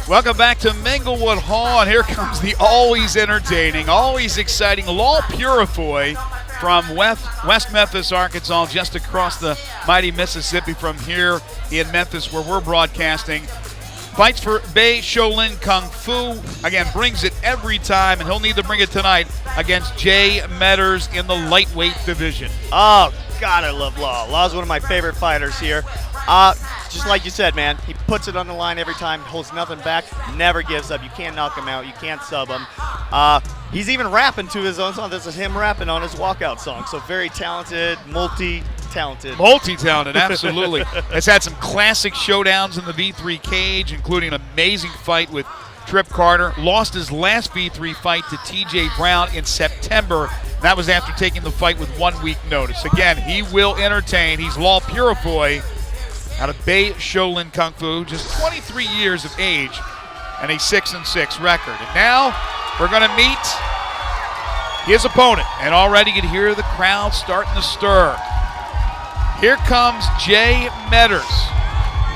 Welcome back to Minglewood Hall, and here comes the always entertaining, always exciting Law Purifoy from West Memphis, Arkansas, just across the mighty Mississippi from here in Memphis where we're broadcasting. Fights for Bei Shaolin Kung Fu. Again, brings it every time, and he'll need to bring it tonight against Jay Metters in the lightweight division. Oh, God, I love Law. Law's one of my favorite fighters here. Just like you said, man, he puts it on the line every time, holds nothing back, never gives up. You can't knock him out. You can't sub him. He's even rapping to his own song. This is him rapping on his walkout song. So very talented, multi-talented. Multi-talented, absolutely. Has had some classic showdowns in the V3 cage, including an amazing fight with Trip Carter. Lost his last V3 fight to TJ Brown in September. That was after taking the fight with 1 week notice. Again, he will entertain. He's Law Purifoy out of Bei Shaolin Kung Fu, just 23 years of age and a 6-6 record. And now we're going to meet his opponent, and already you can hear the crowd starting to stir. Here comes Jay Metters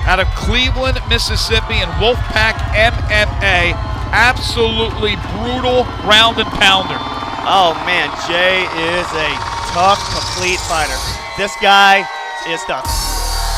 out of Cleveland, Mississippi, and Wolfpack MMA. Absolutely brutal ground and pounder. Oh, man, Jay is a tough, complete fighter. This guy is tough.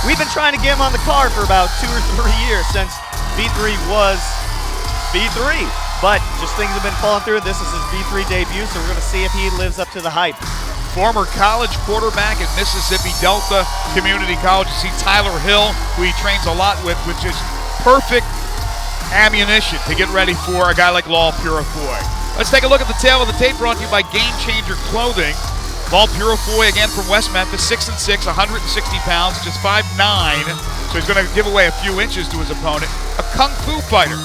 We've been trying to get him on the card for about 2 or 3 years since V3 was V3. But just things have been falling through. This is his V3 debut, so we're going to see if he lives up to the hype. Former college quarterback at Mississippi Delta Community College. You see Tyler Hill, who he trains a lot with, which is perfect ammunition to get ready for a guy like Law Purifoy. Let's take a look at the tail of the tape, brought to you by Game Changer Clothing. Law Purifoy, again from West Memphis, 6'6", 160 pounds, just 5'9", so he's going to give away a few inches to his opponent. A Kung Fu fighter.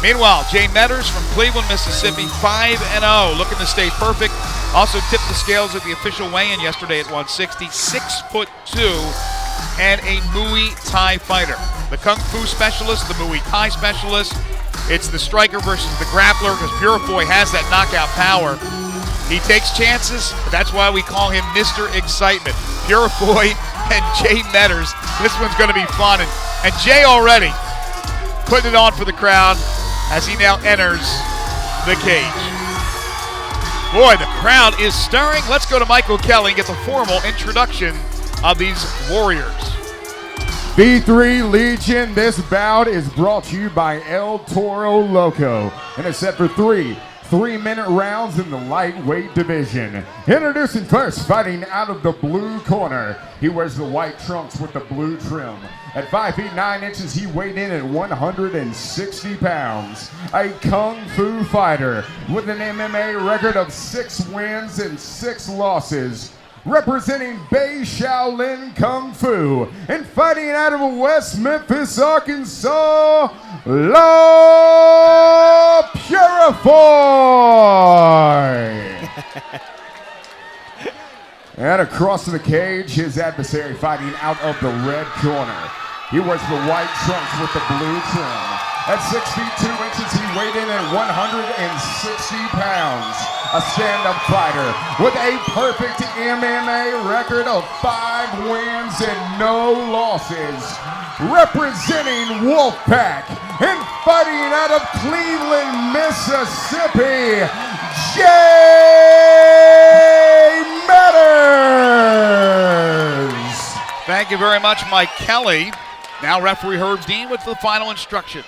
Meanwhile, Jay Metters from Cleveland, Mississippi, 5-0, looking to stay perfect. Also tipped the scales at the official weigh-in yesterday at 160, 6'2", and a Muay Thai fighter. The Kung Fu specialist, the Muay Thai specialist. It's the striker versus the grappler, because Purifoy has that knockout power. He takes chances, but that's why we call him Mr. Excitement. Purifoy and Jay Metters. This one's going to be fun. And Jay already putting it on for the crowd as he now enters the cage. Boy, the crowd is stirring. Let's go to Michael Kelly and get the formal introduction of these warriors. V3 Legion, this bout is brought to you by El Toro Loco, and it's set for 3-minute rounds in the lightweight division. Introducing first, fighting out of the blue corner. He wears the white trunks with the blue trim. At 5 feet 9 inches, he weighed in at 160 pounds. A Kung Fu fighter with an MMA record of 6 wins and 6 losses. Representing Bei Shaolin Kung Fu and fighting out of West Memphis, Arkansas, Law Purifoy. And across the cage, his adversary fighting out of the red corner. He wears the white trunks with the blue trim. At 6 feet 2 inches, he weighed in at 160 pounds. A stand-up fighter with a perfect MMA record of 5 wins and no losses. Representing Wolfpack and fighting out of Cleveland, Mississippi, Jay Metters. Thank you very much, Mike Kelly. Now referee Herb Dean with the final instructions.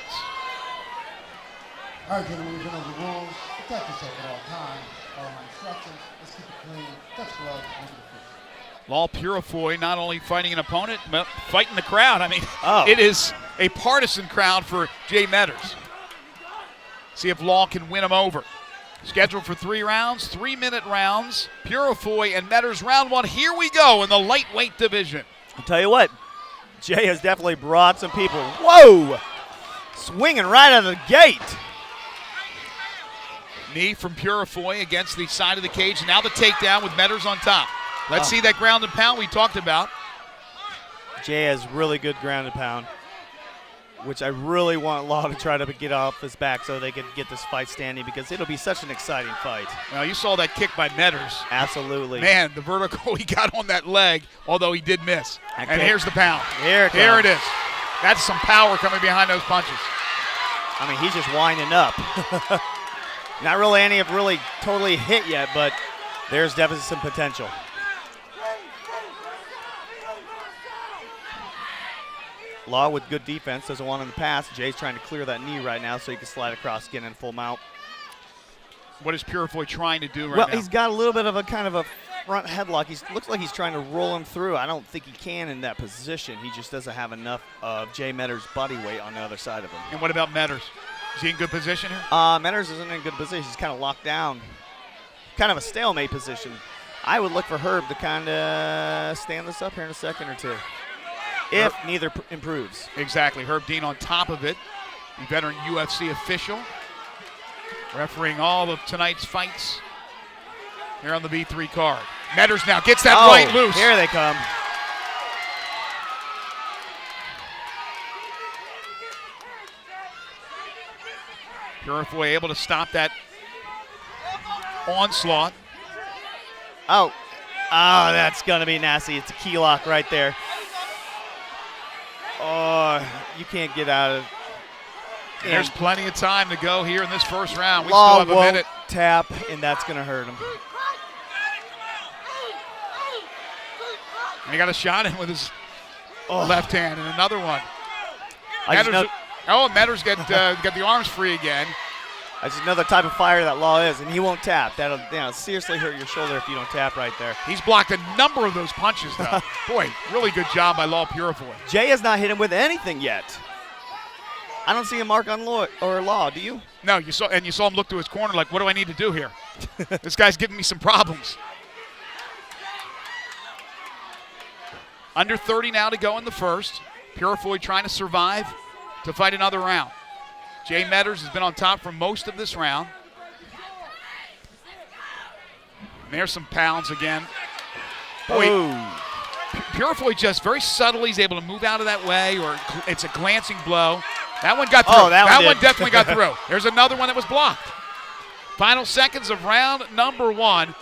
All right, gentlemen, we've been over the rules. Protect yourself at all times. Follow my instructions. Let's keep it clean. Touch gloves. Under the foot. Law Purifoy not only fighting an opponent, but fighting the crowd. I mean, It is a partisan crowd for Jay Metters. See if Law can win him over. Scheduled for 3 rounds, 3-minute rounds. Purifoy and Metters round 1. Here we go in the lightweight division. I'll tell you what, Jay has definitely brought some people. Whoa! Swinging right out of the gate. Knee from Purifoy against the side of the cage. Now the takedown with Metters on top. Let's see that ground and pound we talked about. Jay has really good ground and pound, which I really want Law to try to get off his back so they can get this fight standing, because it'll be such an exciting fight. Now you saw that kick by Metters. Absolutely. Man, the vertical he got on that leg, although he did miss. And here's the pound. Here it is. That's some power coming behind those punches. I mean, he's just winding up. Not really any of really totally hit yet, but there's definitely some potential. Law with good defense, doesn't want him to pass. Jay's trying to clear that knee right now so he can slide across, get in full mount. What is Purifoy trying to do right now? Well, he's got a little bit of a kind of a front headlock. He looks like he's trying to roll him through. I don't think he can in that position. He just doesn't have enough of Jay Metter's body weight on the other side of him. And what about Metters? Is he in good position here? Metters isn't in good position. He's kind of locked down. Kind of a stalemate position. I would look for Herb to kind of stand this up here in a second or two. If neither improves. Exactly. Herb Dean on top of it. The veteran UFC official. Refereeing all of tonight's fights here on the V3 card. Metters now gets that right loose. Here they come. Purifoy able to stop that onslaught. Oh, that's going to be nasty. It's a key lock right there. Oh, you can't get out of it. And there's plenty of time to go here in this first round. We Law still have a minute. Tap, and that's going to hurt him. And he got a shot in with his left hand, and another one. Metters got the arms free again. That's another type of fire that Law is, and he won't tap. That'll seriously hurt your shoulder if you don't tap right there. He's blocked a number of those punches, though. Boy, really good job by Law Purifoy. Jay has not hit him with anything yet. I don't see a mark on Law. Do you? No, you saw him look to his corner like, what do I need to do here? This guy's giving me some problems. Under 30 now to go in the first. Purifoy trying to survive to fight another round. Jay Metters has been on top for most of this round. And there's some pounds again. Boy, Purifoy just very subtly is able to move out of that way, or it's a glancing blow. That one got through. Oh, that one definitely got through. There's another one that was blocked. Final seconds of round number one.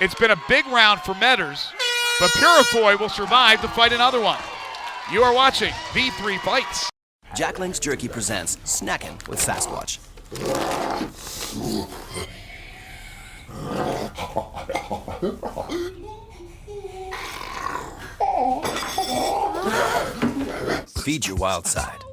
It's been a big round for Metters, but Purifoy will survive to fight another one. You are watching V3 Fights. Jack Link's Jerky presents Snackin' with Sasquatch. Feed your wild side.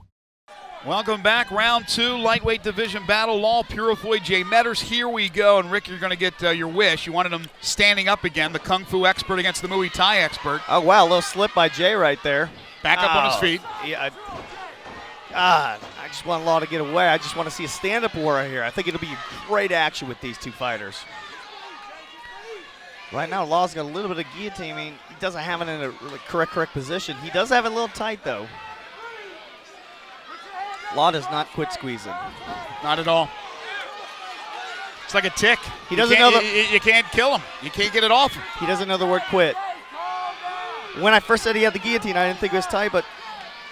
Welcome back. Round two, lightweight division battle. Law Purifoy, Jay Metters. Here we go. And Rick, you're going to get your wish. You wanted him standing up again, the Kung Fu expert against the Muay Thai expert. Oh, wow, a little slip by Jay right there. Back up on his feet. Yeah, I just want Law to get away. I just want to see a stand-up war right here. I think it'll be great action with these two fighters. Right now, Law's got a little bit of guillotining. He doesn't have it in a really correct position. He does have it a little tight, though. Law does not quit squeezing. Not at all. It's like a tick. He doesn't know you can't kill him. You can't get it off him. He doesn't know the word quit. When I first said he had the guillotine, I didn't think it was tight, but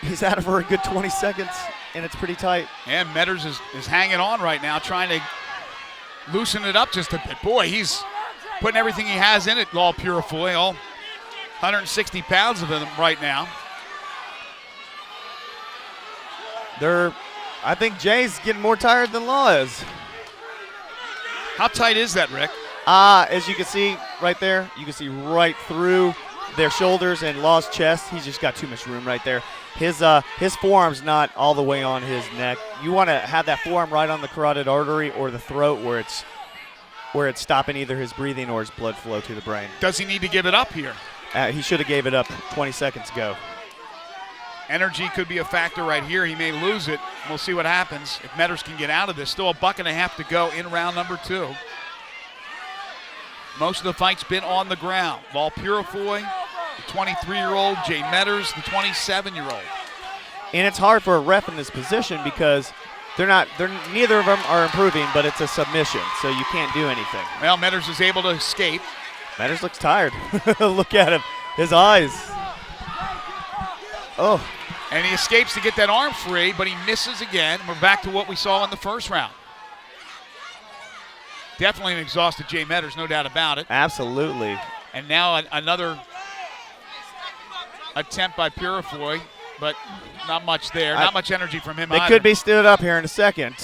he's at it for a good 20 seconds, and it's pretty tight. And Metters is hanging on right now, trying to loosen it up just a bit. Boy, he's putting everything he has in it, Law Purifoy, all 160 pounds of him right now. I think Jay's getting more tired than Law is. How tight is that, Rick? As you can see right there, you can see right through their shoulders and Law's chest. He's just got too much room right there. His forearm's not all the way on his neck. You want to have that forearm right on the carotid artery or the throat where it's stopping either his breathing or his blood flow to the brain. Does he need to give it up here? He should have gave it up 20 seconds ago. Energy could be a factor right here. He may lose it. We'll see what happens if Metters can get out of this. Still a buck and a half to go in round number two. Most of the fight's been on the ground. Law Purifoy, the 23-year-old, Jay Metters, the 27-year-old. And it's hard for a ref in this position because neither of them are improving, but it's a submission, so you can't do anything. Well, Metters is able to escape. Metters looks tired. Look at him. His eyes. Oh. And he escapes to get that arm free, but he misses again. We're back to what we saw in the first round. Definitely an exhausted Jay Metters, no doubt about it. Absolutely. And now another attempt by Purifoy. but not much there. Not much energy from him They either. could be stood up here in a second.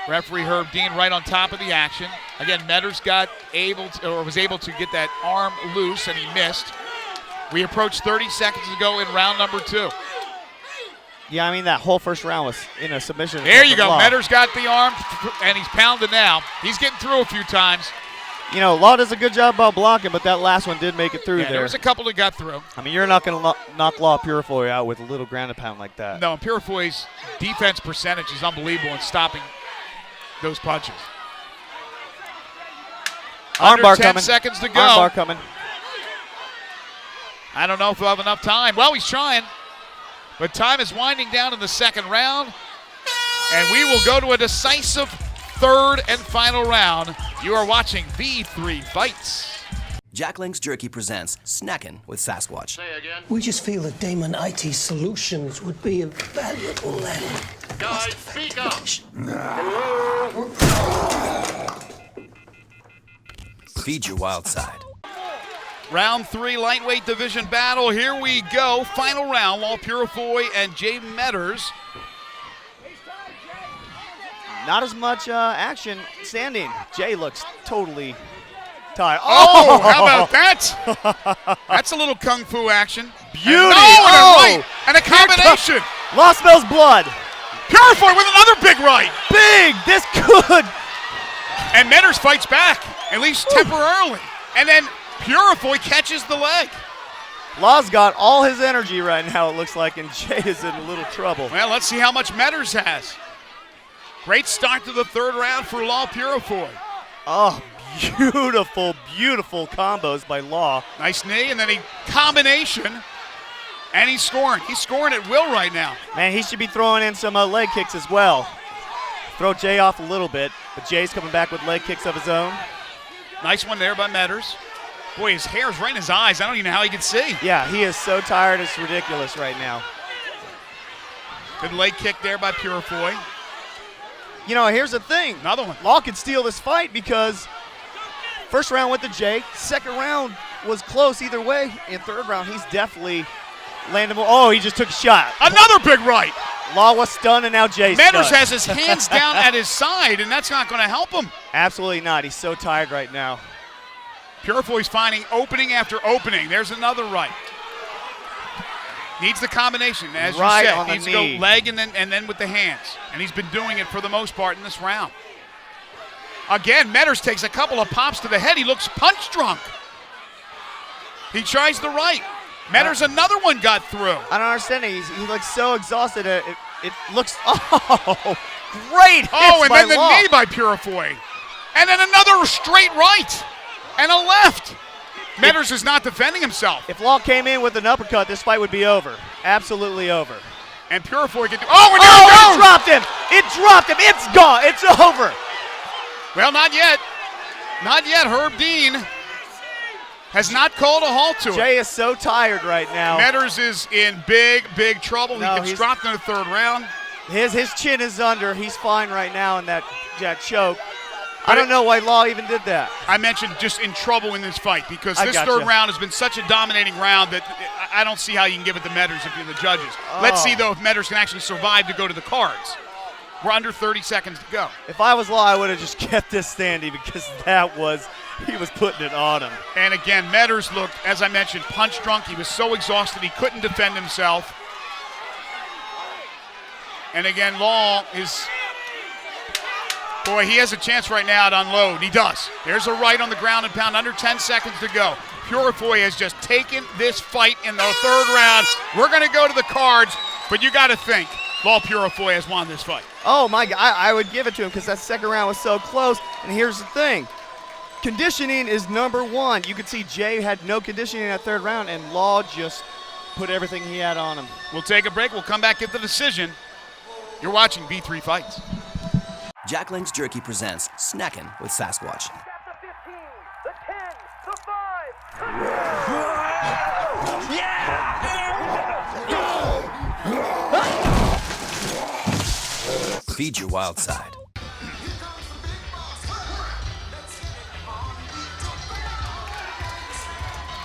Referee Herb Dean right on top of the action. Again, Metters was able to get that arm loose, and he missed. We approached 30 seconds to go in round number 2. Yeah, I mean, that whole first round was in a submission. There you go. Metters got the arm, and he's pounding now. He's getting through a few times. You know, Law does a good job about blocking, but that last one did make it through Yeah, there was a couple that got through. I mean, you're not going to knock Law Purifoy out with a little ground and pound like that. No, and Purifoy's defense percentage is unbelievable in stopping those punches. Under Armbar 10 coming. seconds to go. Armbar coming. I don't know if we'll have enough time. Well, he's trying. But time is winding down in the second round. And we will go to a decisive third and final round. You are watching V3 Fights. Jack Link's Jerky presents Snackin' with Sasquatch. We just feel that Damon IT Solutions would be a valuable lend. Guys, speak up! Feed your wild side. Round 3 lightweight division battle. Here we go. Final round. Law Purifoy and Jay Metters. Not as much action standing. Jay looks totally tired. Oh, how about that? That's a little kung fu action. Beauty. And, Oh! and a combination. Law smells blood. Purifoy with another big right. Big. This could. And Metters fights back, at least temporarily. And then Purifoy catches the leg. Law's got all his energy right now, it looks like, and Jay is in a little trouble. Well, let's see how much Metters has. Great start to the third round for Law Purifoy. Oh, beautiful, beautiful combos by Law. Nice knee, and then a combination, and he's scoring. He's scoring at will right now. Man, he should be throwing in some leg kicks as well. Throw Jay off a little bit, but Jay's coming back with leg kicks of his own. Nice one there by Metters. Boy, his hair's right in his eyes. I don't even know how he can see. Yeah, he is so tired, it's ridiculous right now. Good leg kick there by Purifoy. You know, here's the thing. Another one. Law could steal this fight because first round went to Jay. Second round was close either way. In third round, he's definitely landed more. Oh, he just took a shot. Another big right. Law was stunned, and now Jay's Metters stunned. has his hands down at his side, and that's not going to help him. Absolutely not. He's so tired right now. Purifoy's finding opening after opening. There's another right. Needs the combination, as Right you said. on the Needs to knee. go leg and then with the hands. And he's been doing it for the most part in this round. Again, Metters takes a couple of pops to the head. He looks punch drunk. He tries the right. Metters another one got through. I don't understand it. He looks so exhausted. It looks, oh, great hits Oh, and by then the Law. knee by Purifoy. And then another straight right and a left. Metters is not defending himself. If Law came in with an uppercut, this fight would be over. Absolutely over. And Purifoy can do, oh, and there Oh, it it goes! dropped him. It dropped him. It's gone. It's over. Well, not yet. Not yet. Herb Dean has not called a halt to it. Jay is so tired right now. Metters is in big, big trouble. No, he gets he's- dropped in the third round. His chin is under. He's fine right now in that choke. I don't know why Law even did that. I mentioned just in trouble in this fight because I this gotcha. third round has been such a dominating round that I don't see how you can give it to Metters if you're the judges. Let's see, though, if Metters can actually survive to go to the cards. We're under 30 seconds to go. If I was Law, I would have just kept this standing because he was putting it on him. And again, Metters looked, as I mentioned, punch drunk. He was so exhausted he couldn't defend himself. And again, Law is, boy, he has a chance right now to unload. He does. There's a right on the ground and pound, under 10 seconds to go. Purifoy has just taken this fight in the third round. We're going to go to the cards, but you got to think Law Purifoy has won this fight. Oh, my God. I would give it to him because that second round was so close. And here's the thing. Conditioning is number one. You could see Jay had no conditioning in that third round, and Law just put everything he had on him. We'll take a break. We'll come back at the decision. You're watching V3 Fights. Jack Link's Jerky presents Snackin' with Sasquatch. Feed your wild side.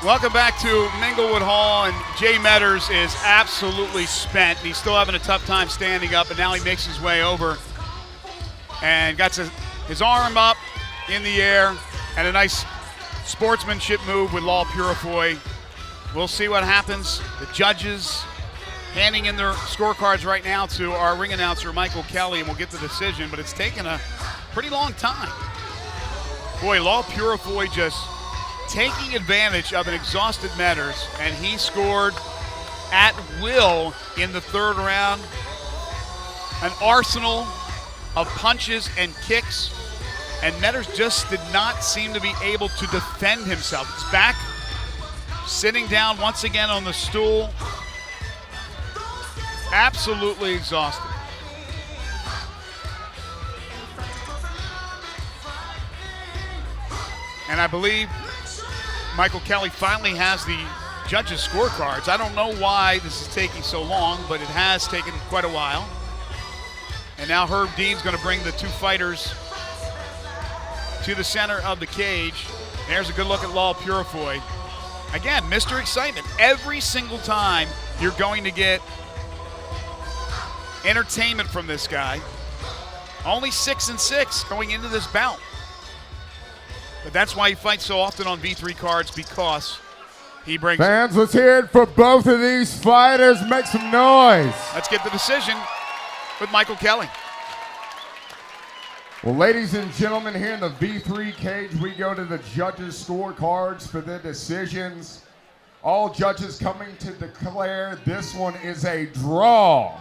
Welcome back to Minglewood Hall, and Jay Metters is absolutely spent. He's still having a tough time standing up, and now he makes his way over and got his arm up in the air, and a nice sportsmanship move with Law Purifoy. We'll see what happens. The judges handing in their scorecards right now to our ring announcer, Michael Kelly, and we'll get the decision, but it's taken a pretty long time. Boy, Law Purifoy just taking advantage of an exhausted Metters, and he scored at will in the third round. An arsenal of punches and kicks, and Metters just did not seem to be able to defend himself. He's back, sitting down once again on the stool, absolutely exhausted. And I believe Michael Kelly finally has the judges' scorecards. I don't know why this is taking so long, but it has taken quite a while. And now Herb Dean's going to bring the two fighters to the center of the cage. There's a good look at Law Purifoy. Again, Mr. Excitement. Every single time you're going to get entertainment from this guy. Only 6-6 going into this bout. But that's why he fights so often on V3 cards, because he brings... Fans, let's hear it for both of these fighters. Make some noise. Let's get the decision with Michael Kelly. Well, ladies and gentlemen, here in the V3 cage, we go to the judges' scorecards for the decisions. All judges coming to declare this one is a draw.